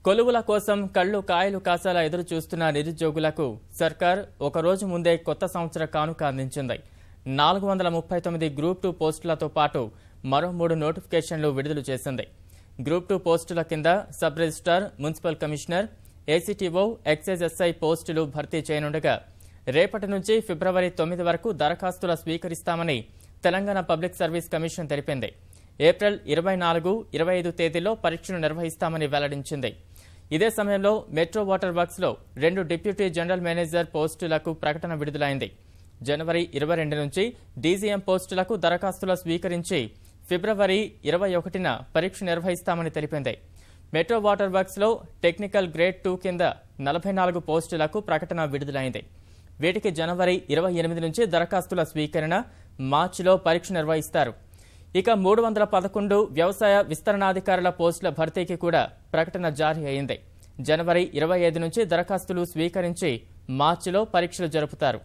కొలువుల కోసం కళ్ళు కాయలు కాసేలా ఎదురు చూస్తున్న నిరుద్యోగులకు సర్కార్ ఒక రోజు ముందే కొత్త సంవత్సర కానుక అందించింది. 439 గ్రూప్ 2 పోస్టులతో పాటు మరో 3 నోటిఫికేషన్లు విడుదల చేసింది. గ్రూప్ 2 పోస్టుల కింద sub registrar, municipal commissioner, ACTO, excise SI పోస్టులు భర్తీ చేయనుండగా రేపటి నుంచి ఫిబ్రవరి 9 వరకు దరఖాస్తుల స్వీకరిస్తామని తెలంగాణ పబ్లిక్ సర్వీస్ కమిషన్ తెలిపింది. ఏప్రిల్ 24, 25 తేదీల్లో పరీక్షలు నిర్వహిస్తామని వెల్లడించింది. ఇదే సమయంలో మెట్రో వాటర్ వర్క్స్ లో 2 డిప్యూటీ జనరల్ మేనేజర్ పోస్టులకు ప్రకటన విడుదలైంది. జనవరి 22 నుంచి డీజీఎం పోస్టులకు దరఖాస్తుల స్వీకరించి ఫిబ్రవరి 21న పరీక్ష నిర్వహిస్తామని తెలిపింది. మెట్రో వాటర్ వర్క్స్ లో టెక్నికల్ గ్రేడ్ 2 కింద 44 పోస్టులకు ప్రకటన విడుదలైంది. వీటికి జనవరి 28 నుంచి దరఖాస్తుల స్వీకరణ, మార్చిలో పరీక్ష నిర్వహిస్తారు. ఇక 311 వ్యవసాయ విస్తరణాధికారుల పోస్టుల భర్తీకి కూడా ప్రకటన జారీ అయింది. జనవరి 25 నుంచి దరఖాస్తులు స్వీకరించి మార్చిలో పరీక్షలు జరుపుతారు.